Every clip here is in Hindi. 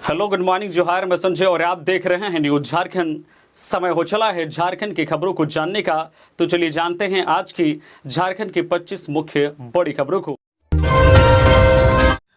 हेलो, गुड मॉर्निंग, जोहार। मैं संजय और आप देख रहे हैं न्यूज झारखंड। समय हो चला है झारखंड की खबरों को जानने का, तो चलिए जानते हैं आज की झारखंड की 25 मुख्य बड़ी खबरों को।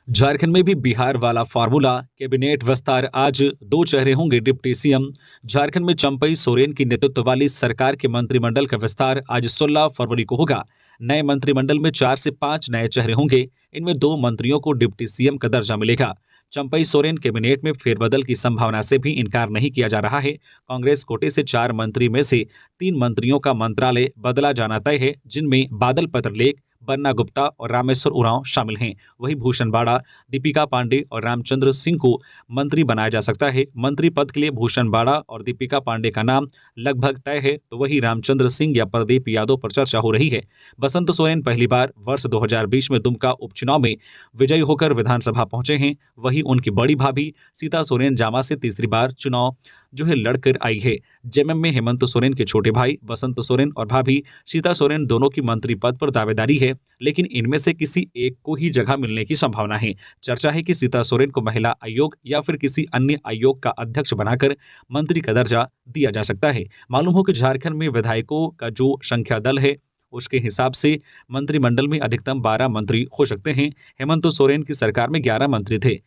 झारखंड में भी बिहार वाला फार्मूला, कैबिनेट विस्तार। आज दो चेहरे होंगे डिप्टी सीएम। झारखंड में चंपई सोरेन की नेतृत्व वाली सरकार के मंत्रिमंडल का विस्तार आज 16 फरवरी को होगा। नए मंत्रिमंडल में 4 से 5 नए चेहरे होंगे। इनमें 2 मंत्रियों को डिप्टी सीएम का दर्जा मिलेगा। चंपई सोरेन कैबिनेट में फेरबदल की संभावना से भी इनकार नहीं किया जा रहा है। कांग्रेस कोटे से 4 मंत्री में से 3 मंत्रियों का मंत्रालय बदला जाना तय है, जिनमें बादल पत्रलेख, बन्ना गुप्ता और रामेश्वर उरांव शामिल हैं। वहीं भूषण बाड़ा, दीपिका पांडे और रामचंद्र सिंह को मंत्री बनाया जा सकता है। मंत्री पद के लिए भूषण बाड़ा और दीपिका पांडे का नाम लगभग तय है, तो वहीं रामचंद्र सिंह या प्रदीप यादव पर चर्चा हो रही है। बसंत सोरेन पहली बार वर्ष 2020 में दुमका उपचुनाव में विजयी होकर विधानसभा पहुंचे हैं। वहीं उनकी बड़ी भाभी सीता सोरेन जामा से तीसरी बार चुनाव लड़कर आई है। जेएमएम में हेमंत सोरेन के छोटे भाई बसंत सोरेन और भाभी सीता सोरेन दोनों की मंत्री पद पर दावेदारी है, लेकिन इनमें से किसी एक को ही जगह मिलने की संभावना है। चर्चा है कि सीता सोरेन को महिला आयोग या फिर किसी अन्य आयोग का अध्यक्ष बनाकर मंत्री का दर्जा दिया जा सकता है। मालूम हो कि झारखंड में विधायकों का जो संख्या दल है, उसके हिसाब से मंत्रिमंडल में अधिकतम 12 मंत्री हो सकते हैं। हेमंत सोरेन की सरकार में 11 मंत्री थे।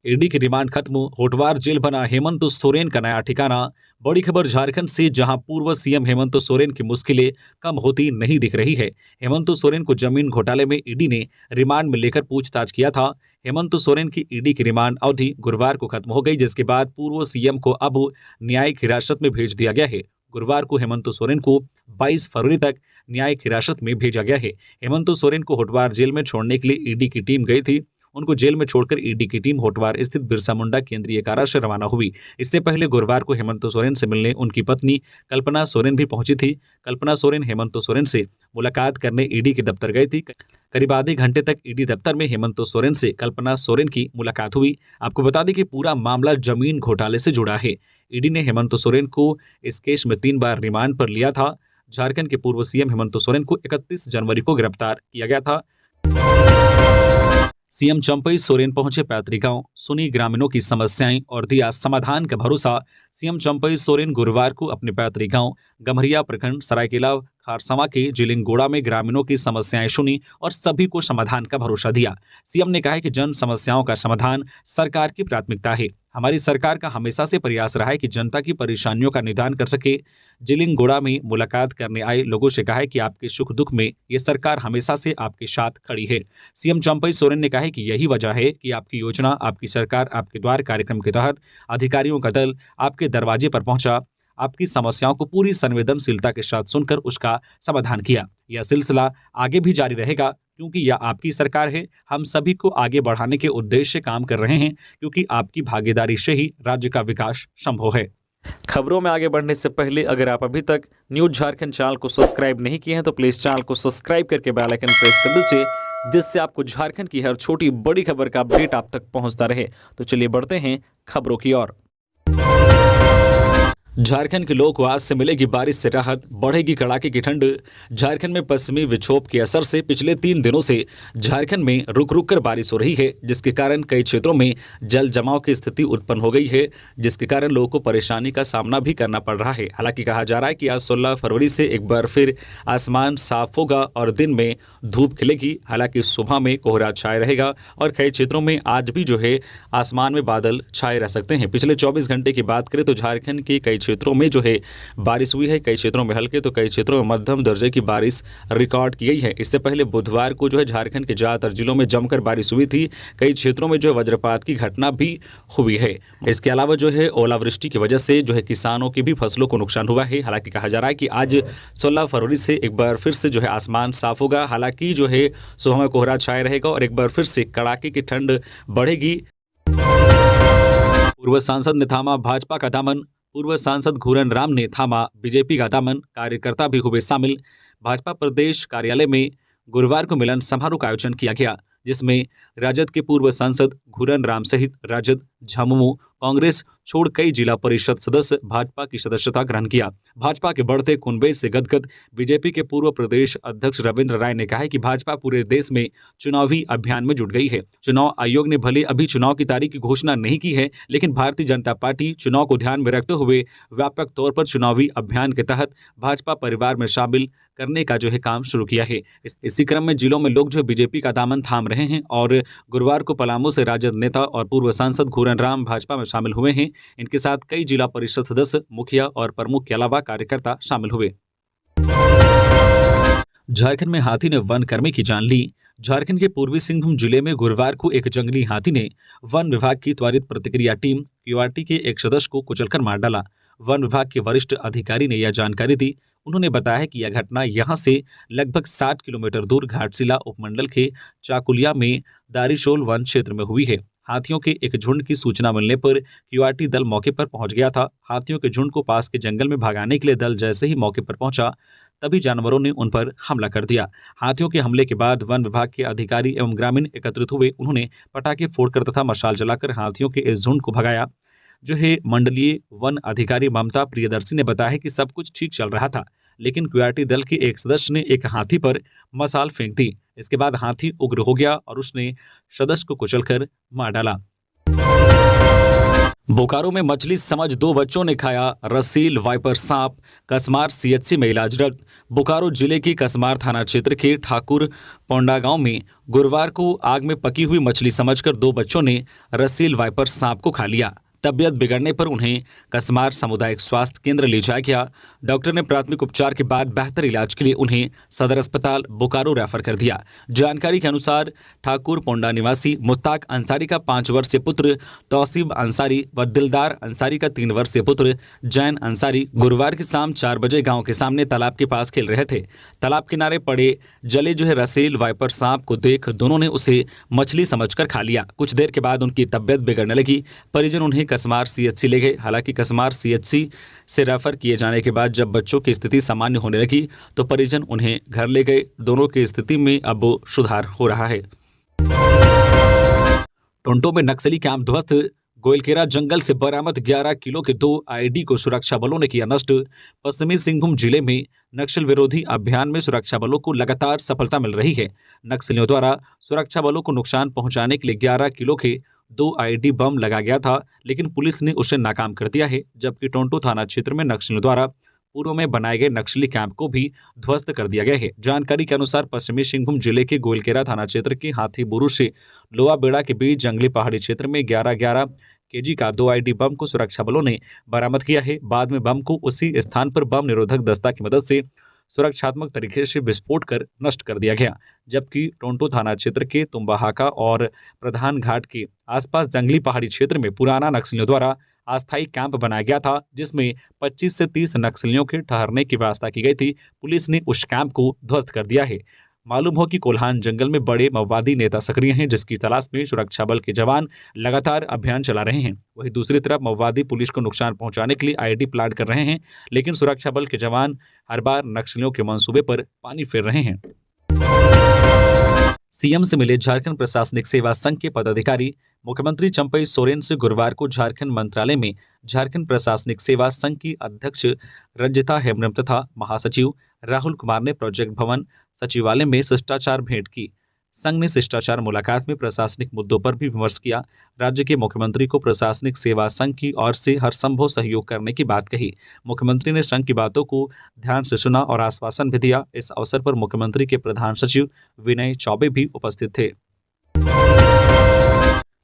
ईडी की रिमांड खत्म, होटवार जेल बना हेमंत सोरेन का नया ठिकाना। बड़ी खबर झारखंड से, जहां पूर्व सीएम हेमंत सोरेन की मुश्किलें कम होती नहीं दिख रही है। हेमंत सोरेन को जमीन घोटाले में ईडी ने रिमांड में लेकर पूछताछ किया था। हेमंत सोरेन की ईडी की रिमांड अवधि गुरुवार को खत्म हो गई, जिसके बाद पूर्व सीएम को अब न्यायिक हिरासत में भेज दिया गया है। गुरुवार को हेमंत सोरेन को 22 फरवरी तक न्यायिक हिरासत में भेजा गया है। हेमंत सोरेन को होटवार जेल में छोड़ने के लिए ईडी की टीम गई थी। उनको जेल में छोड़कर ईडी की टीम होटवार स्थित बिरसा मुंडा केंद्रीय कारा से रवाना हुई। इससे पहले गुरुवार को हेमंत सोरेन से मिलने उनकी पत्नी कल्पना सोरेन भी पहुंची थी। कल्पना सोरेन हेमंत सोरेन से मुलाकात करने ईडी के दफ्तर गई थी। करीब आधे घंटे तक ईडी दफ्तर में हेमंत सोरेन से कल्पना सोरेन की मुलाकात हुई। आपको बता दें कि पूरा मामला जमीन घोटाले से जुड़ा है। ईडी ने हेमंत सोरेन को इस केस में 3 बार रिमांड पर लिया था। झारखंड के पूर्व सीएम हेमंत सोरेन को 31 जनवरी को गिरफ्तार किया गया था। सीएम चंपई सोरेन पहुंचे पैतृक गांव, सुनी ग्रामीणों की समस्याएं और दिया समाधान का भरोसा। सीएम चंपई सोरेन गुरुवार को अपने पैतृक गांव गम्हरिया प्रखंड सरायकेला खारसवा के जिलिंगोड़ा में ग्रामीणों की समस्याएं सुनी और सभी को समाधान का भरोसा दिया। सीएम ने कहा कि जन समस्याओं का समाधान सरकार की प्राथमिकता है। हमारी सरकार का हमेशा से प्रयास रहा है कि जनता की परेशानियों का निदान कर सके। जिलिंगोड़ा में मुलाकात करने आए लोगों से कहा है कि आपके सुख दुख में ये सरकार हमेशा से आपके साथ खड़ी है। सीएम चंपई सोरेन ने कहा है कि यही वजह है कि आपकी योजना, आपकी सरकार, आपके द्वार कार्यक्रम के तहत अधिकारियों का दल आपके दरवाजे पर पहुंचा, आपकी समस्याओं को पूरी संवेदनशीलता के साथ सुनकर उसका समाधान किया। यह सिलसिला आगे भी जारी रहेगा, क्योंकि यह आपकी सरकार है। हम सभी को आगे बढ़ाने के उद्देश्य से काम कर रहे हैं, क्योंकि आपकी भागीदारी से ही राज्य का विकास संभव है। खबरों में आगे बढ़ने से पहले अगर आप अभी तक न्यूज झारखंड चैनल को सब्सक्राइब नहीं किए हैं तो प्लीज़ चैनल को सब्सक्राइब करके बेल आइकन प्रेस कर दीजिए, जिससे आपको झारखंड की हर छोटी बड़ी खबर का अपडेट आप तक पहुंचता रहे। तो चलिए बढ़ते हैं खबरों की ओर। झारखंड के लोगों को आज से मिलेगी बारिश से राहत, बढ़ेगी कड़ाके की ठंड। झारखंड में पश्चिमी विक्षोभ के असर से पिछले 3 दिनों से झारखंड में रुक रुक कर बारिश हो रही है, जिसके कारण कई क्षेत्रों में जल जमाव की स्थिति उत्पन्न हो गई है, जिसके कारण लोगों को परेशानी का सामना भी करना पड़ रहा है। हालांकि कहा जा रहा है कि आज 16 फरवरी से एक बार फिर आसमान साफ होगा और दिन में धूप खिलेगी। हालांकि सुबह में कोहरा छाए रहेगा और कई क्षेत्रों में आज भी आसमान में बादल छाए रह सकते हैं। पिछले 24 घंटे की बात करें तो झारखंड के कई क्षेत्रों में बारिश हुई है। कई क्षेत्रों में हल्के तो कई क्षेत्रों में मध्यम दर्जे की बारिश रिकॉर्ड की गई है। इससे पहले बुधवार को झारखंड के ज्यादातर जिलों में जमकर बारिश हुई थी। कई क्षेत्रों में वज्रपात की घटना भी हुई है। इसके अलावा ओलावृष्टि की वजह से किसानों की भी फसलों को नुकसान हुआ है। हालांकि कहा जा रहा है कि आज 16 फरवरी से एक बार फिर से आसमान साफ होगा। हालांकि सुबह में कोहरा छाए रहेगा और एक बार फिर से कड़ाके की ठंड बढ़ेगी। पूर्व सांसद ने थामा भाजपा का दामन, पूर्व सांसद घूरन राम ने थामा बीजेपी का दामन, कार्यकर्ता भी हुए शामिल। भाजपा प्रदेश कार्यालय में गुरुवार को मिलन समारोह का आयोजन किया गया, जिसमें राजद के पूर्व सांसद घुरन राम सहित राजद, झामुमो, कांग्रेस छोड़ कई जिला परिषद सदस्य भाजपा की सदस्यता ग्रहण किया। भाजपा के बढ़ते कुनबे से गदगद बीजेपी के पूर्व प्रदेश अध्यक्ष रविंद्र राय ने कहा है कि भाजपा पूरे देश में चुनावी अभियान में जुट गई है। चुनाव आयोग ने भले अभी चुनाव की तारीख की घोषणा नहीं की है, लेकिन भारतीय जनता पार्टी चुनाव को ध्यान में रखते हुए व्यापक तौर पर चुनावी अभियान के तहत भाजपा परिवार में शामिल करने का काम शुरू किया है। इसी क्रम में जिलों में लोग बीजेपी का दामन थाम रहे हैं और गुरुवार को पलामू से राजद नेता और पूर्व सांसद घुरन राम भाजपा में शामिल हुए हैं। इनके साथ कई जिला परिषद सदस्य, मुखिया और प्रमुख के अलावा कार्यकर्ता शामिल हुए। झारखंड में हाथी ने वन कर्मी की जान ली। झारखंड के पूर्वी सिंहभूम जिले में गुरुवार को एक जंगली हाथी ने वन विभाग की त्वरित प्रतिक्रिया टीम क्यूआरटी के एक सदस्य को कुचलकर मार डाला। वन विभाग के वरिष्ठ अधिकारी ने यह जानकारी दी। उन्होंने बताया कि यह घटना यहां से लगभग 60 किलोमीटर दूर घाटशिला उपमंडल के चाकुलिया में दारीशोल वन क्षेत्र में हुई है। हाथियों के एक झुंड की सूचना मिलने पर क्यूआरटी दल मौके पर पहुंच गया था। हाथियों के झुंड को पास के जंगल में भगाने के लिए दल जैसे ही मौके पर पहुंचा, तभी जानवरों ने उन पर हमला कर दिया। हाथियों के हमले के बाद वन विभाग के अधिकारी एवं ग्रामीण एकत्रित हुए। उन्होंने पटाखे फोड़कर तथा मशाल जलाकर हाथियों के इस झुंड को भगाया। मंडलीय वन अधिकारी ममता प्रियदर्शी ने बताया कि सब कुछ ठीक चल रहा था, लेकिन क्यूआरटी दल के एक सदस्य ने एक हाथी पर मशाल फेंक दी। इसके बाद हाथी उग्र हो गया और उसने सदस्य को कुचलकर मार डाला। बोकारो में मछली समझ 2 बच्चों ने खाया रसील वाइपर सांप, कसमार सीएचसी में इलाजरत। बोकारो जिले की कसमार थाना क्षेत्र के ठाकुर पोंडा गांव में गुरुवार को आग में पकी हुई मछली समझकर 2 बच्चों ने रसील वाइपर सांप को खा लिया। तबियत बिगड़ने पर उन्हें कसमार सामुदायिक स्वास्थ्य केंद्र ले जाया गया। डॉक्टर ने प्राथमिक उपचार के बाद बेहतर इलाज के लिए उन्हें सदर अस्पताल बोकारो रेफर कर दिया। जानकारी के अनुसार ठाकुर पोंडा निवासी मुश्ताक अंसारी का 5 वर्षीय पुत्र तौसीब अंसारी व दिलदार अंसारी का 3 वर्षीय पुत्र जैन अंसारी गुरुवार की शाम 4 बजे गांव के सामने तालाब के पास खेल रहे थे। तालाब किनारे पड़े जले रसील वाइपर सांप को देख दोनों ने उसे मछली समझकर खा लिया। कुछ देर के बाद उनकी तबियत बिगड़ने लगी। परिजन उन्हें कसमार सीएचसी ले गए। हालांकि कसमार सीएचसी से रेफर किए जाने के बाद जब बच्चों की स्थिति सामान्य होने लगी तो परिजन उन्हें घर ले गए। दोनों की स्थिति में अब सुधार हो रहा है। टोंटो में नक्सली कैंप ध्वस्त। गोयलकेरा जंगल से बरामद 11 किलो के 2 आईडी को सुरक्षा बलों ने किया नष्ट। पश्चिमी सिंहभूम जिले में नक्सल विरोधी अभियान में सुरक्षा बलों को लगातार सफलता मिल रही है। नक्सलियों द्वारा सुरक्षा बलों को नुकसान पहुंचाने के लिए 11 किलो के 2 आईडी बम लगा गया था, लेकिन पुलिस ने उसे नाकाम कर दिया है। जबकि टोंटो थाना क्षेत्र में नक्सलियों द्वारा पूर्व में बनाए गए नक्सली कैंप को भी ध्वस्त कर दिया गया है। जानकारी के अनुसार पश्चिमी सिंहभूम जिले के गोयलकेरा थाना क्षेत्र के हाथीबुरु से लोआ बेड़ा के बीच जंगली पहाड़ी क्षेत्र में 11 केजी का 2 आईडी बम को सुरक्षा बलों ने बरामद किया है। बाद में बम को उसी स्थान पर बम निरोधक दस्ता की मदद से सुरक्षात्मक तरीके से विस्फोट कर नष्ट कर दिया गया। जबकि टोंटो थाना क्षेत्र के तुम्बाहाका और प्रधान घाट के आसपास जंगली पहाड़ी क्षेत्र में पुराना नक्सलियों द्वारा अस्थायी कैंप बनाया गया था, जिसमें 25 से 30 नक्सलियों के ठहरने की व्यवस्था की गई थी। पुलिस ने उस कैंप को ध्वस्त कर दिया है। मालूम हो कि कोल्हान जंगल में बड़े माओवादी नेता सक्रिय हैं, जिसकी तलाश में सुरक्षा बल के जवान लगातार अभियान चला रहे हैं। वहीं दूसरी तरफ माओवादी पुलिस को नुकसान पहुंचाने के लिए आईडी प्लांट कर रहे हैं, लेकिन सुरक्षा बल के जवान हर बार नक्सलियों के मंसूबे पर पानी फेर रहे हैं। सीएम से मिले झारखंड प्रशासनिक सेवा संघ के पदाधिकारी। मुख्यमंत्री चंपई सोरेन से गुरुवार को झारखंड मंत्रालय में झारखंड प्रशासनिक सेवा संघ की अध्यक्ष रंजिता हेम्ब्रम तथा महासचिव राहुल कुमार ने प्रोजेक्ट भवन सचिवालय में शिष्टाचार भेंट की। संघ ने शिष्टाचार मुलाकात में प्रशासनिक मुद्दों पर भी विमर्श किया। राज्य के मुख्यमंत्री को प्रशासनिक सेवा संघ की ओर से हर संभव सहयोग करने की बात कही। मुख्यमंत्री ने संघ की बातों को ध्यान से सुना और आश्वासन भी दिया। इस अवसर पर मुख्यमंत्री के प्रधान सचिव विनय चौबे भी उपस्थित थे।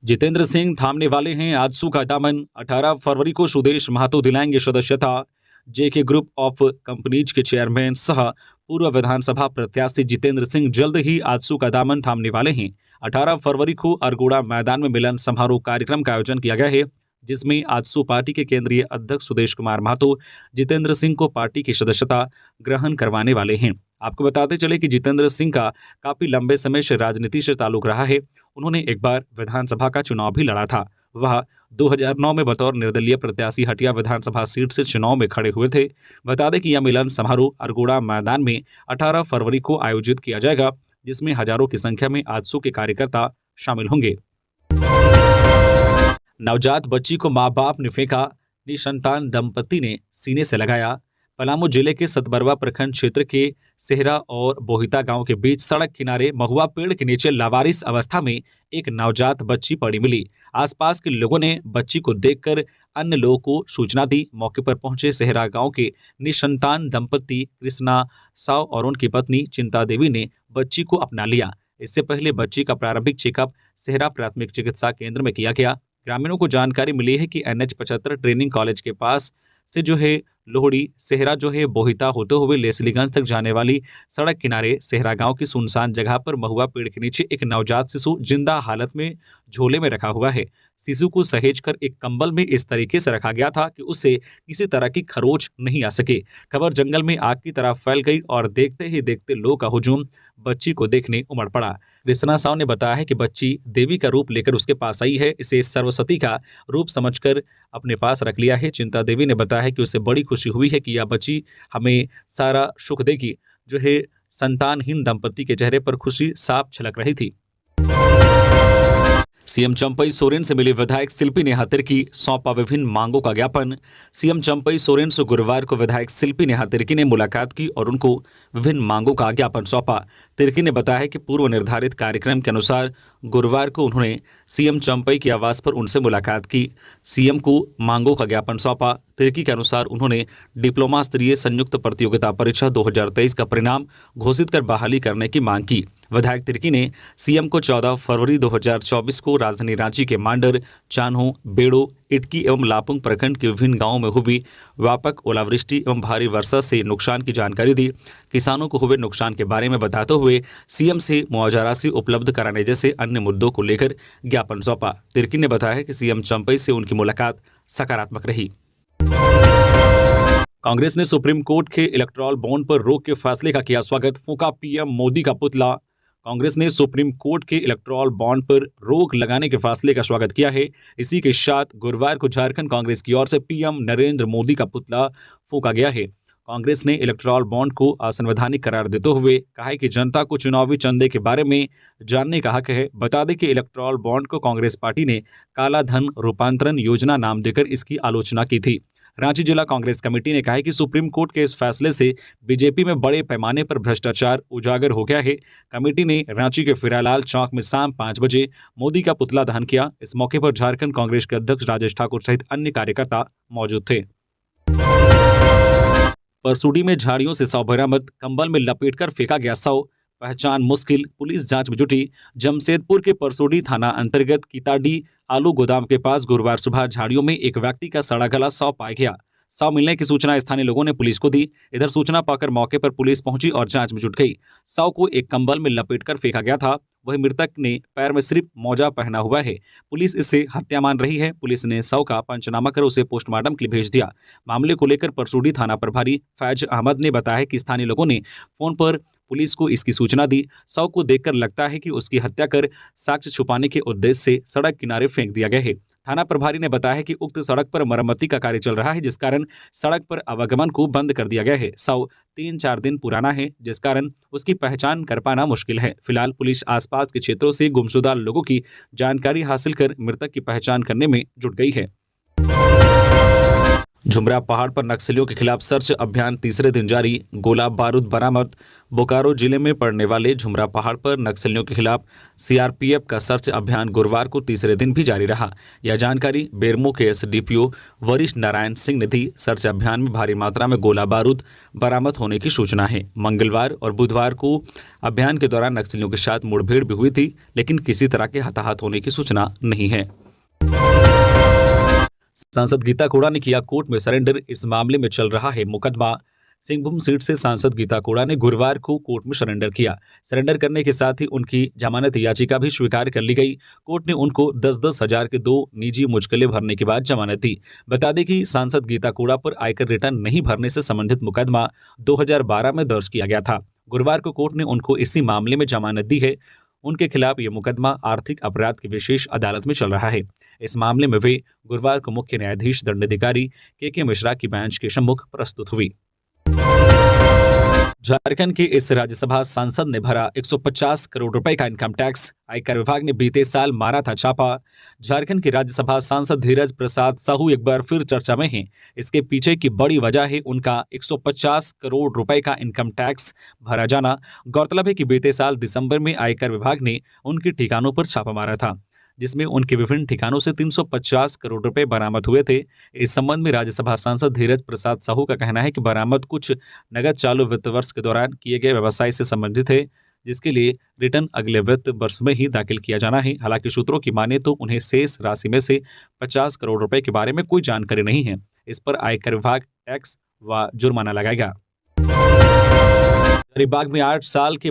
जितेंद्र सिंह थामने वाले हैं आजसू का दामन। 18 फरवरी को सुदेश महतो दिलाएंगे सदस्यता। जेके ग्रुप ऑफ कंपनीज के चेयरमैन सह पूर्व विधानसभा प्रत्याशी जितेंद्र सिंह जल्द ही आजसू का दामन थामने वाले हैं। 18 फरवरी को अरगोड़ा मैदान में मिलन समारोह कार्यक्रम का आयोजन किया गया है, जिसमें आजसू पार्टी के केंद्रीय अध्यक्ष सुदेश कुमार महतो जितेंद्र सिंह को पार्टी की सदस्यता ग्रहण करवाने वाले हैं। आपको बताते चले कि जितेंद्र सिंह का काफी लंबे समय से राजनीति से ताल्लुक रहा है। उन्होंने एक बार विधानसभा का चुनाव भी लड़ा था। वह 2009 में बतौर निर्दलीय प्रत्याशी हटिया विधानसभा सीट से चुनाव में खड़े हुए थे। बता दें कि यह मिलन समारोह अरगोड़ा मैदान में 18 फरवरी को आयोजित किया जाएगा। जिसमें हजारों की संख्या में आजसू के कार्यकर्ता शामिल होंगे। नवजात बच्ची को मां बाप ने फेंका, निसंतान दंपति ने सीने से लगाया। पलामू जिले के सतबरवा प्रखंड क्षेत्र के सेहरा और बोहिता गांव के बीच सड़क किनारे महुआ पेड़ के नीचे लावारिस अवस्था में एक नवजात बच्ची पड़ी मिली। आसपास के लोगों ने बच्ची को देखकर अन्य लोगों को सूचना दी। मौके पर पहुंचे सेहरा गांव के निसंतान दंपति कृष्णा साव और उनकी पत्नी चिंता देवी ने बच्ची को अपना लिया। इससे पहले बच्ची का प्रारंभिक चेकअप सेहरा प्राथमिक चिकित्सा केंद्र में किया गया। ग्रामीणों को जानकारी मिली है कि NH-75 ट्रेनिंग कॉलेज के पास से लोहड़ी सेहरा बोहिता होते हुए लेसलीगंज तक जाने वाली सड़क किनारे सेहरा गांव की सुनसान जगह पर महुआ पेड़ के नीचे एक नवजात शिशु जिंदा हालत में झोले में रखा हुआ है। शिशु को सहेजकर एक कंबल में इस तरीके से रखा गया था कि उससे किसी तरह की खरोच नहीं आ सके। खबर जंगल में आग की तरह फैल गई और देखते ही देखते लोगों का हुजूम बच्ची को देखने उमड़ पड़ा। कृष्णा साव ने बताया है कि बच्ची देवी का रूप लेकर उसके पास आई है। इसे सरस्वती का रूप समझकर अपने पास रख लिया है। चिंता देवी ने बताया है कि उसे बड़ी खुशी हुई है कि यह बच्ची हमें सारा सुख देगी। संतानहीन दंपति के चेहरे पर खुशी साफ झलक रही थी। सीएम चंपई सोरेन से मिले विधायक शिल्पी नेहा तिर्की, सौंपा विभिन्न मांगों का ज्ञापन। सीएम चंपई सोरेन से गुरुवार को विधायक शिल्पी नेहा तिर्की ने मुलाकात की और उनको विभिन्न मांगों का ज्ञापन सौंपा। तिर्की ने बताया है कि पूर्व निर्धारित कार्यक्रम के अनुसार गुरुवार को उन्होंने सीएम चंपई के आवास पर उनसे मुलाकात की, सीएम को मांगों का ज्ञापन सौंपा। तिर्की के अनुसार उन्होंने डिप्लोमा स्तरीय संयुक्त प्रतियोगिता परीक्षा 2023 का परिणाम घोषित कर बहाली करने की मांग की। विधायक तिर्की ने सीएम को 14 फरवरी 2024 को राजधानी रांची के मांडर, चान्हो, बेड़ो, इटकी एवं लापुंग प्रखंड के विभिन्न गांवों में हुई व्यापक ओलावृष्टि एवं भारी वर्षा से नुकसान की जानकारी दी। किसानों को हुए नुकसान के बारे में बताते हुए सीएम से मुआवजा राशि उपलब्ध कराने जैसे अन्य मुद्दों को लेकर ज्ञापन सौंपा। तिर्की ने बताया कि सीएम चंपई से उनकी मुलाकात सकारात्मक रही। कांग्रेस ने सुप्रीम कोर्ट के इलेक्टोरल बॉन्ड पर रोक के फैसले का किया स्वागत, फूंका पीएम मोदी का पुतला। कांग्रेस ने सुप्रीम कोर्ट के इलेक्टोरल बॉन्ड पर रोक लगाने के फैसले का स्वागत किया है। इसी के साथ गुरुवार को झारखंड कांग्रेस की ओर से पीएम नरेंद्र मोदी का पुतला फूंका गया है। कांग्रेस ने इलेक्टोरल बॉन्ड को असंवैधानिक करार देते हुए कहा है कि जनता को चुनावी चंदे के बारे में जानने का हक है। बता दें कि इलेक्टोरल बॉन्ड को कांग्रेस पार्टी ने काला धन रूपांतरण योजना नाम देकर इसकी आलोचना की थी। रांची जिला कांग्रेस कमेटी ने कहा है कि सुप्रीम कोर्ट के इस फैसले से बीजेपी में बड़े पैमाने पर भ्रष्टाचार उजागर हो गया है। कमेटी ने रांची के फिरालाल चौक में शाम 5 बजे मोदी का पुतला दहन किया। इस मौके पर झारखंड कांग्रेस के अध्यक्ष राजेश ठाकुर सहित अन्य कार्यकर्ता मौजूद थे। परसूडी में झाड़ियों से 100 बरामद, कंबल में लपेटकर फेंका गया 100, पहचान मुश्किल, पुलिस जांच में जुटी। जमशेदपुर के परसूडी थाना अंतर्गत कीताडी आलू गोदाम के पास गुरुवार सुबह झाड़ियों में एक व्यक्ति का सड़ा गला 100 पाया गया। 100 मिलने की सूचना स्थानीय लोगों ने पुलिस को दी। इधर सूचना पाकर मौके पर पुलिस पहुंची और जांच में जुट गई। 100 को एक कंबल में लपेटकर फेंका गया था। वही मृतक ने पैर में सिर्फ मोजा पहना हुआ है। पुलिस इसे हत्या मान रही है। पुलिस ने 100 का पंचनामा कर उसे पोस्टमार्टम के लिए भेज दिया। मामले को लेकर परसूडी थाना प्रभारी फैज अहमद ने बताया कि स्थानीय लोगों ने फोन पर पुलिस को इसकी सूचना दी। 100 को देखकर लगता है कि उसकी हत्या कर साक्ष्य छुपाने के उद्देश्य से सड़क किनारे फेंक दिया गया है। थाना प्रभारी ने बताया है कि उक्त सड़क पर मरम्मती का कार्य चल रहा है, जिस कारण सड़क पर आवागमन को बंद कर दिया गया है। 100 3-4 दिन पुराना है, जिस कारण उसकी पहचान कर पाना मुश्किल है। फिलहाल पुलिस आसपास के क्षेत्रों से गुमशुदा लोगों की जानकारी हासिल कर मृतक की पहचान करने में जुट गई है। झुमरा पहाड़ पर नक्सलियों के खिलाफ सर्च अभियान तीसरे दिन जारी, गोला बारूद बरामद। बोकारो जिले में पड़ने वाले झुमरा पहाड़ पर नक्सलियों के खिलाफ सीआरपीएफ का सर्च अभियान गुरुवार को तीसरे दिन भी जारी रहा। यह जानकारी बेरमो के एसडीपीओ वरिष्ठ नारायण सिंह ने दी। सर्च अभियान में भारी मात्रा में गोला बारूद बरामद होने की सूचना है। मंगलवार और बुधवार को अभियान के दौरान नक्सलियों के साथ मुठभेड़ भी हुई थी, लेकिन किसी तरह के हताहत होने की सूचना नहीं है। सांसद गीता कोड़ा ने किया कोर्ट में सरेंडर, इस मामले में चल रहा है मुकदमा। सिंहभूम सीट से सांसद गीता कोड़ा ने गुरुवार को कोर्ट में सरेंडर किया। सरेंडर करने के साथ ही उनकी जमानत याचिका भी स्वीकार कर ली गई। कोर्ट ने उनको 10-10 हजार के 2 निजी मुचकले भरने के बाद जमानत दी। बता दें कि सांसद गीता कोड़ा पर आयकर रिटर्न नहीं भरने से संबंधित मुकदमा 2012 में दर्ज किया गया था। गुरुवार को कोर्ट ने उनको इसी मामले में जमानत दी है। उनके खिलाफ ये मुकदमा आर्थिक अपराध की विशेष अदालत में चल रहा है। इस मामले में वे गुरुवार को मुख्य न्यायाधीश दंडाधिकारी के मिश्रा की बेंच के सम्मुख प्रस्तुत हुई। झारखंड के इस राज्यसभा सांसद ने भरा 150 करोड़ रुपए का इनकम टैक्स। आयकर विभाग ने बीते साल मारा था छापा। झारखंड के राज्यसभा सांसद धीरज प्रसाद साहू एक बार फिर चर्चा में हैं। इसके पीछे की बड़ी वजह है उनका 150 करोड़ रुपए का इनकम टैक्स भरा जाना। गौरतलब है कि बीते साल दिसंबर में आयकर विभाग ने उनके ठिकानों पर छापा मारा था, जिसमें उनके विभिन्न ठिकानों से 350 करोड़ रुपए बरामद हुए थे। इस संबंध में राज्यसभा सांसद धीरज प्रसाद साहू का कहना है कि बरामद कुछ नगद चालू वित्त वर्ष के दौरान किए गए व्यवसाय से संबंधित है, जिसके लिए रिटर्न अगले वित्त वर्ष में ही दाखिल किया जाना है। हालांकि सूत्रों की माने तो उन्हें शेष राशि में से 50 करोड़ रुपए के बारे में कोई जानकारी नहीं है। इस पर आयकर विभाग टैक्स व जुर्माना लगाएगा। हजारीबाग में 8 साल के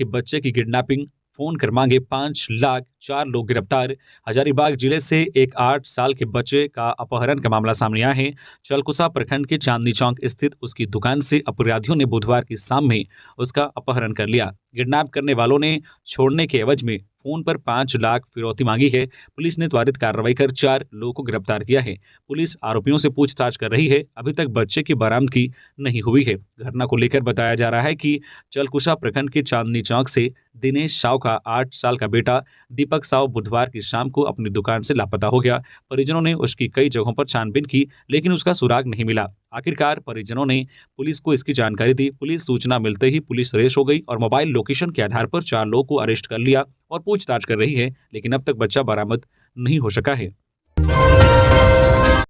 बच्चे की किडनैपिंग, फोन कर मांगे 5 लाख, 4 लोग गिरफ्तार। हजारीबाग जिले से एक 8 साल के बच्चे का अपहरण का मामला सामने आया है। चलकुसा प्रखंड के चांदनी चौक स्थित उसकी दुकान से अपराधियों ने बुधवार की शाम में उसका अपहरण कर लिया। किडनैप करने वालों ने छोड़ने के एवज में फोन पर 5 लाख फिरौती मांगी है। पुलिस ने त्वरित कार्रवाई कर 4 लोगों को गिरफ्तार किया है। पुलिस आरोपियों से पूछताछ कर रही है। अभी तक बच्चे की बरामदगी नहीं हुई है। घटना को लेकर बताया जा रहा है कि चलकुसा प्रखंड के चांदनी चौक से दिनेश साव का 8 साल का बेटा दीपक साव बुधवार की शाम को अपनी दुकान से लापता हो गया। परिजनों ने उसकी कई जगहों पर छानबीन की, लेकिन उसका सुराग नहीं मिला। आखिरकार परिजनों ने पुलिस को इसकी जानकारी दी। पुलिस सूचना मिलते ही पुलिस रेस हो गई और मोबाइल लोकेशन के आधार पर 4 लोगों को अरेस्ट कर लिया और पूछताछ कर रही है, लेकिन अब तक बच्चा बरामद नहीं हो सका है।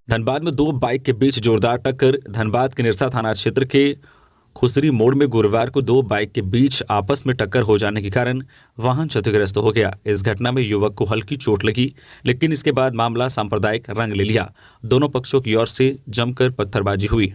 धनबाद में 2 बाइक के बीच जोरदार टक्कर। धनबाद के निरसा थाना क्षेत्र के खुसरी मोड़ में गुरुवार को 2 बाइक के बीच आपस में टक्कर हो जाने के कारण वाहन क्षतिग्रस्त हो गया। इस घटना में युवक को हल्की चोट लगी, लेकिन इसके बाद मामला सांप्रदायिक रंग ले लिया। दोनों पक्षों की ओर से जमकर पत्थरबाजी हुई।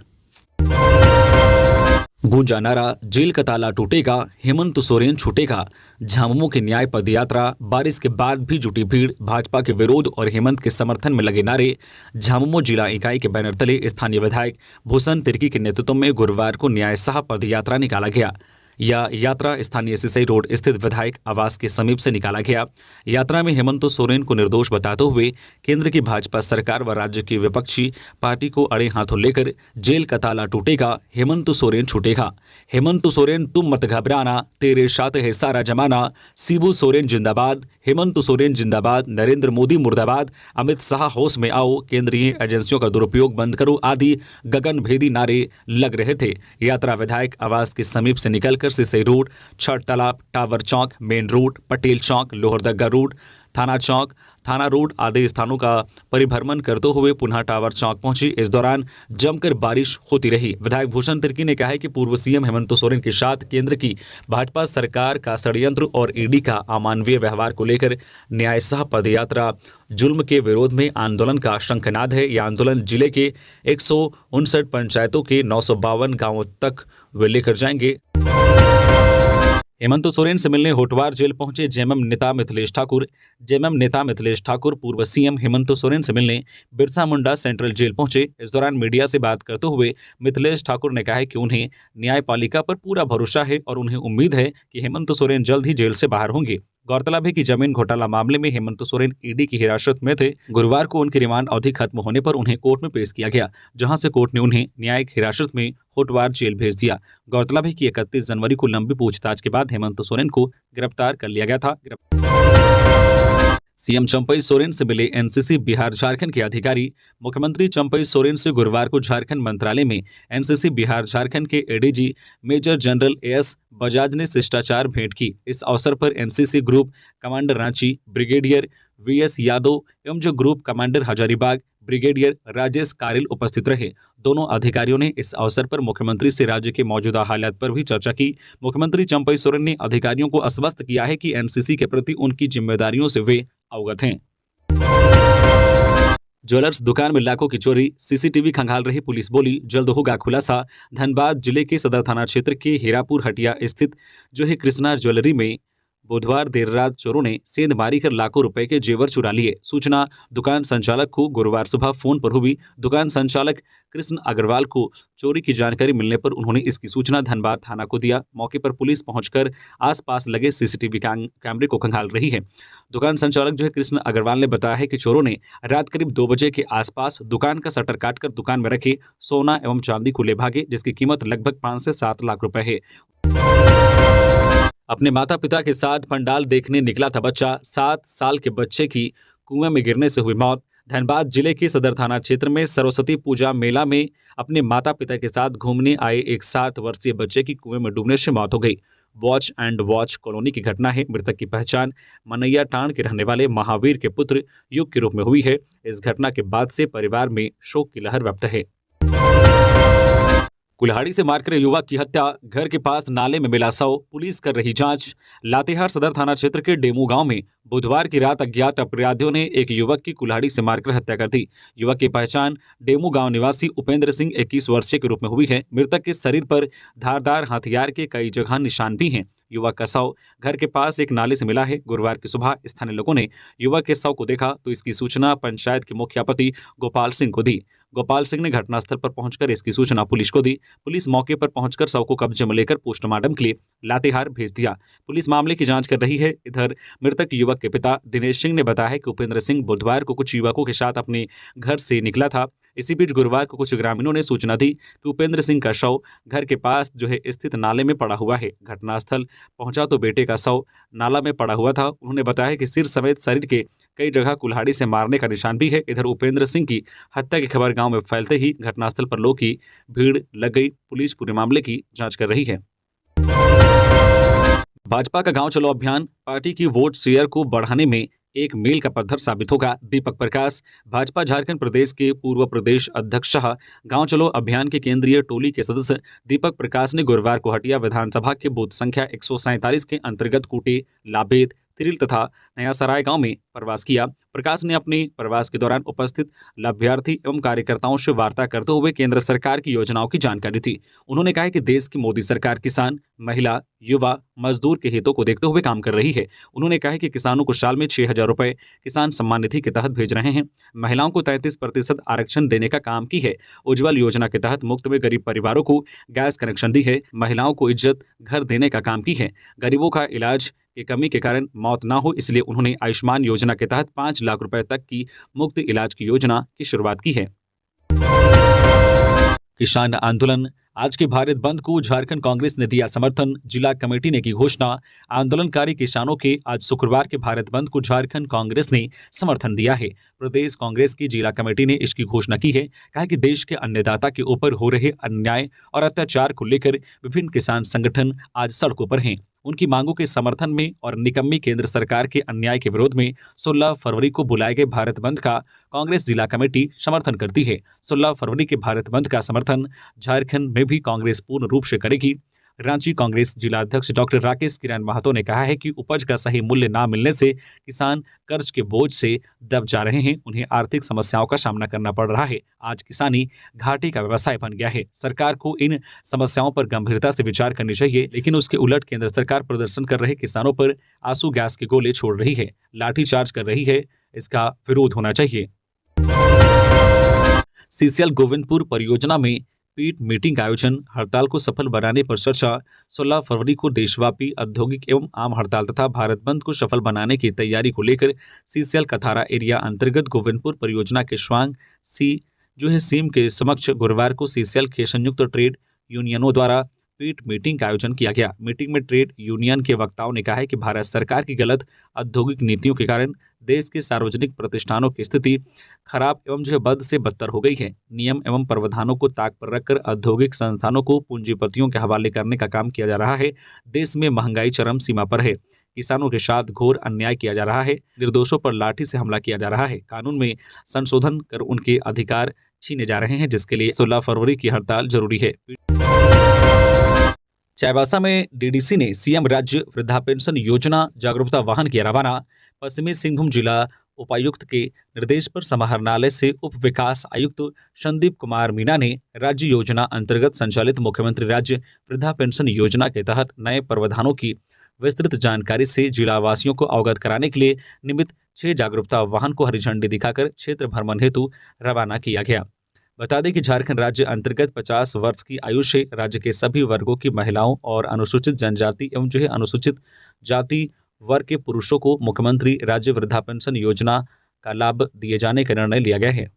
गूंजा नारा, जेल का ताला टूटेगा, हेमंत सोरेन छूटेगा। झामुमो की न्याय पदयात्रा, बारिश के बाद भी जुटी भीड़, भाजपा के विरोध और हेमंत के समर्थन में लगे नारे। झामुमो जिला इकाई के बैनर तले स्थानीय विधायक भूषण तिर्की के नेतृत्व में गुरुवार को न्याय साह पदयात्रा निकाला गया। यह यात्रा स्थानीय सिसई रोड स्थित विधायक आवास के समीप से निकाला गया। यात्रा में हेमंत सोरेन को निर्दोष बताते हुए केंद्र की भाजपा सरकार व राज्य की विपक्षी पार्टी को अड़े हाथों लेकर जेल का ताला टूटेगा, हेमंत सोरेन छूटेगा। हेमंत सोरेन तुम मत घबराना, तेरे साथ है सारा जमाना। शिबू सोरेन जिंदाबाद, हेमंत सोरेन जिंदाबाद, नरेंद्र मोदी मुर्दाबाद, अमित शाह होश में आओ, केंद्रीय एजेंसियों का दुरुपयोग बंद करो आदि गगनभेदी नारे लग रहे थे। यात्रा विधायक आवास के समीप से निकलकर सिसई रोड, छठ तालाब, टावर चौक, मेन रोड, पटेल चौक, लोहरदगा रोड, थाना चौक, थाना रोड आदि स्थानों का परिभ्रमण करते हुए पुनः टावर चौक पहुंची। इस दौरान जमकर बारिश होती रही। विधायक भूषण तिर्की ने कहा है कि पूर्व सीएम हेमंत सोरेन के साथ केंद्र की भाजपा सरकार का षड्यंत्र और ईडी का अमानवीय व्यवहार को लेकर न्याय साह पदयात्रा जुल्म के विरोध में आंदोलन का शंखनाद है। यह आंदोलन जिले के 159 पंचायतों के 952 गांवों तक वे लेकर जाएंगे। हेमंत सोरेन से मिलने होटवार जेल पहुंचे जेएमएम नेता मिथिलेश ठाकुर। जेएमएम नेता मिथिलेश ठाकुर पूर्व सीएम हेमंत सोरेन से मिलने बिरसा मुंडा सेंट्रल जेल पहुंचे। इस दौरान मीडिया से बात करते हुए मिथिलेश ठाकुर ने कहा है कि उन्हें न्यायपालिका पर पूरा भरोसा है और उन्हें उम्मीद है कि हेमंत सोरेन जल्द ही जेल से बाहर होंगे। गौरतलब है कि जमीन घोटाला मामले में हेमंत सोरेन ईडी की हिरासत में थे। गुरुवार को उनकी रिमांड अवधि खत्म होने पर उन्हें कोर्ट में पेश किया गया, जहां से कोर्ट ने उन्हें न्यायिक हिरासत में होटवार जेल भेज दिया। गौरतलब है कि 31 जनवरी को लंबी पूछताछ के बाद हेमंत सोरेन को गिरफ्तार कर लिया गया था। सीएम चंपई सोरेन से मिले एनसीसी बिहार झारखंड के अधिकारी। मुख्यमंत्री चंपई सोरेन से गुरुवार को झारखंड मंत्रालय में एनसीसी बिहार झारखंड के ADG major general AS Bajaj ने शिष्टाचार भेंट की। इस अवसर पर NCC group commander Ranchi brigadier VS Yadav एवं जो group commander Hazaribagh brigadier Rajesh Karil उपस्थित रहे। दोनों अधिकारियों ने इस अवसर पर मुख्यमंत्री से राज्य के मौजूदा हालात पर भी चर्चा की। मुख्यमंत्री चंपई सोरेन ने अधिकारियों को आश्वस्त किया है कि एनसीसी के प्रति उनकी जिम्मेदारियों से वे अवगत हैं। ज्वेलर्स दुकान में लाखों की चोरी, सीसीटीवी खंगाल रही पुलिस बोली जल्द होगा खुलासा। धनबाद जिले के सदर थाना क्षेत्र के हीरापुर हटिया स्थित जो है कृष्णा ज्वेलरी में बुधवार देर रात चोरों ने सेंध कर लाखों रुपए के जेवर चुरा लिए। सूचना दुकान संचालक को गुरुवार सुबह फोन पर हुई। दुकान संचालक कृष्ण अग्रवाल को चोरी की जानकारी मिलने पर उन्होंने इसकी सूचना धनबाद थाना को दिया। मौके पर पुलिस पहुंचकर आसपास लगे सीसीटीवी कैमरे को खंगाल रही है। दुकान संचालक कृष्ण अग्रवाल ने बताया है कि चोरों ने रात करीब 2 बजे के आसपास दुकान का शटर काटकर दुकान में रखे सोना एवं चांदी को ले भागे, जिसकी कीमत लगभग 5 से 7 लाख रुपए है। अपने माता पिता के साथ पंडाल देखने निकला था बच्चा, 7 साल के बच्चे की कुएं में गिरने से हुई मौत। धनबाद जिले के सदर थाना क्षेत्र में सरस्वती पूजा मेला में अपने माता पिता के साथ घूमने आए एक 7 वर्षीय बच्चे की कुएं में डूबने से मौत हो गई। वॉच एंड वॉच कॉलोनी की घटना है। मृतक की पहचान मनैया टांड के रहने वाले महावीर के पुत्र युग के रूप में हुई है। इस घटना के बाद से परिवार में शोक की लहर व्याप्त है। कुल्हाड़ी से मारकर युवक की हत्या, घर के पास नाले में मिला शव, पुलिस कर रही जांच। लातेहार सदर थाना क्षेत्र के डेमू गांव में बुधवार की रात अज्ञात अपराधियों ने एक युवक की कुल्हाड़ी से मारकर हत्या कर दी। युवक की पहचान डेमू गांव निवासी उपेंद्र सिंह 21 वर्षीय के रूप में हुई है। मृतक के शरीर पर धारदार हथियार के कई जगह निशान भी हैं। युवक का शव घर के पास एक नाले से मिला है। गुरुवार की सुबह स्थानीय लोगों ने युवक के शव को देखा तो इसकी सूचना पंचायत के मुखियापति गोपाल सिंह को दी। गोपाल सिंह ने घटनास्थल पर पहुंचकर इसकी सूचना पुलिस को दी। पुलिस मौके पर पहुंचकर शव को कब्जे में लेकर पोस्टमार्टम के लिए लातेहार भेज दिया। पुलिस मामले की जांच कर रही है। इधर मृतक युवक के पिता दिनेश सिंह ने बताया है कि उपेंद्र सिंह बुधवार को कुछ युवकों के साथ अपने घर से निकला था। इसी बीच गुरुवार को कुछ ग्रामीणों ने सूचना दी कि उपेंद्र सिंह का शव घर के पास स्थित नाले में पड़ा हुआ है। घटनास्थल पहुंचा तो बेटे का शव नाला में पड़ा हुआ था। उन्होंने बताया कि सिर समेत शरीर के कई जगह कुल्हाड़ी से मारने का निशान भी है। इधर उपेंद्र सिंह की हत्या की खबर गांव में फैलते ही घटनास्थल पर लोगों की भीड़ लग गई। पुलिस पूरे मामले की जांच कर रही है। भाजपा का गांव चलो अभियान पार्टी की वोट शेयर को बढ़ाने में एक मील का पत्थर साबित होगा। दीपक प्रकाश भाजपा झारखंड प्रदेश के पूर्व प्रदेश अध्यक्ष गांव चलो अभियान के केंद्रीय टोली के सदस्य दीपक प्रकाश ने गुरुवार को हटिया विधानसभा के बूथ संख्या 147 के अंतर्गत कुटी, लाबेद, तिरिल तथा नया सराय गांव में प्रवास किया। प्रकाश ने अपने प्रवास के दौरान उपस्थित लाभार्थी एवं कार्यकर्ताओं से वार्ता करते हुए केंद्र सरकार की योजनाओं की जानकारी दी। उन्होंने कहा कि देश की मोदी सरकार किसान, महिला, युवा, मजदूर के हितों को देखते हुए काम कर रही है। उन्होंने कहा कि किसानों को साल में 6,000 रुपए किसान सम्मान निधि के तहत भेज रहे हैं। महिलाओं को 33% आरक्षण देने का काम की है। उज्ज्वल योजना के तहत मुफ्त में गरीब परिवारों को गैस कनेक्शन दी है। महिलाओं को इज्जत घर देने का काम की है। गरीबों का इलाज की कमी के कारण मौत ना हो, इसलिए उन्होंने आयुष्मान योजना के तहत 5 लाख रुपए तक की मुफ्त इलाज की योजना की शुरुआत की है। किसान आंदोलन आज के भारत बंद को झारखंड कांग्रेस ने दिया समर्थन, जिला कमेटी ने की घोषणा। आंदोलनकारी किसानों के आज शुक्रवार के भारत बंद को झारखंड कांग्रेस ने समर्थन दिया है। प्रदेश कांग्रेस की जिला कमेटी ने इसकी घोषणा की है। कहा कि देश के अन्नदाता के ऊपर हो रहे अन्याय और अत्याचार को लेकर विभिन्न किसान संगठन आज सड़कों पर हैं। उनकी मांगों के समर्थन में और निकम्मी केंद्र सरकार के अन्याय के विरोध में 16 फरवरी को बुलाए गए भारत बंद का कांग्रेस जिला कमेटी समर्थन करती है। 16 फरवरी के भारत बंद का समर्थन झारखंड में भी कांग्रेस पूर्ण रूप से करेगी। रांची कांग्रेस जिला अध्यक्ष डॉक्टर राकेश किरण महतो ने कहा है कि उपज का सही मूल्य न मिलने से किसान कर्ज के बोझ से दब जा रहे हैं। उन्हें आर्थिक समस्याओं का सामना करना पड़ रहा है। आज किसानी घाटे का व्यवसाय बन गया है। सरकार को इन समस्याओं पर गंभीरता से विचार करनी चाहिए, लेकिन उसके उलट केंद्र सरकार प्रदर्शन कर रहे किसानों पर आंसू गैस के गोले छोड़ रही है, लाठीचार्ज कर रही है। इसका विरोध होना चाहिए। सीसीएल गोविंदपुर परियोजना में पीट मीटिंग का आयोजन, हड़ताल को सफल बनाने पर चर्चा। 16 फरवरी को देशव्यापी औद्योगिक एवं आम हड़ताल तथा भारत बंद को सफल बनाने की तैयारी को लेकर सीसीएल कथारा एरिया अंतर्गत गोविंदपुर परियोजना के स्वांग सीम के समक्ष गुरुवार को सीसीएल के संयुक्त ट्रेड यूनियनों द्वारा पीट मीटिंग का आयोजन किया गया। मीटिंग में ट्रेड यूनियन के वक्ताओं ने कहा है कि भारत सरकार की गलत औद्योगिक नीतियों के कारण देश के सार्वजनिक प्रतिष्ठानों की स्थिति खराब एवं बद से बदतर हो गई है। नियम एवं प्रावधानों को ताक पर रखकर औद्योगिक संस्थानों को पूंजीपतियों के हवाले करने का काम किया जा रहा है। देश में महंगाई चरम सीमा पर है। किसानों के साथ घोर अन्याय किया जा रहा है। निर्दोषों पर लाठी से हमला किया जा रहा है। कानून में संशोधन कर उनके अधिकार छीने जा रहे हैं, जिसके लिए 16 फरवरी की हड़ताल जरूरी है। चाईबासा में डीडीसी ने सीएम राज्य वृद्धा पेंशन योजना जागरूकता वाहन किया रवाना। पश्चिमी सिंहभूम जिला उपायुक्त के निर्देश पर समाहरणालय से उप विकास आयुक्त संदीप कुमार मीना ने राज्य योजना अंतर्गत संचालित मुख्यमंत्री राज्य वृद्धा पेंशन योजना के तहत नए प्रावधानों की विस्तृत जानकारी से जिलावासियों को अवगत कराने के लिए निमित्त 6 जागरूकता वाहन को हरी झंडी दिखाकर क्षेत्र भ्रमण हेतु रवाना किया गया। बता दें कि झारखंड राज्य अंतर्गत 50 वर्ष की आयु से राज्य के सभी वर्गों की महिलाओं और अनुसूचित जनजाति एवं अनुसूचित जाति वर्ग के पुरुषों को मुख्यमंत्री राज्य वृद्धा पेंशन योजना का लाभ दिए जाने का निर्णय लिया गया है।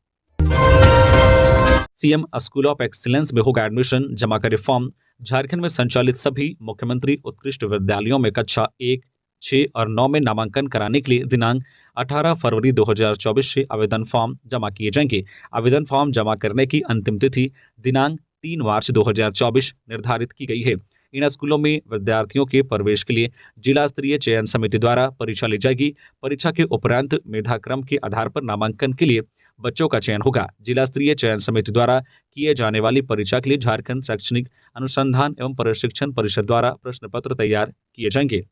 सीएम स्कूल ऑफ एक्सीलेंस में होगा एडमिशन, जमा करे फॉर्म। झारखंड में संचालित सभी मुख्यमंत्री उत्कृष्ट विद्यालयों में कक्षा 1, 6 और 9 में नामांकन कराने के लिए दिनांक 18 फरवरी 2024 से आवेदन फॉर्म जमा किए जाएंगे। आवेदन फॉर्म जमा करने की अंतिम तिथि दिनांक 3 मार्च 2024 निर्धारित की गई है। इन स्कूलों में विद्यार्थियों के प्रवेश के लिए जिला स्तरीय चयन समिति द्वारा परीक्षा ली जाएगी। परीक्षा के उपरांत मेधाक्रम के आधार पर नामांकन के लिए बच्चों का चयन होगा। जिला स्तरीय चयन समिति द्वारा किए जाने वाली परीक्षा के लिए झारखंड शैक्षणिक अनुसंधान एवं प्रशिक्षण परिषद द्वारा प्रश्न पत्र तैयार किए जाएंगे।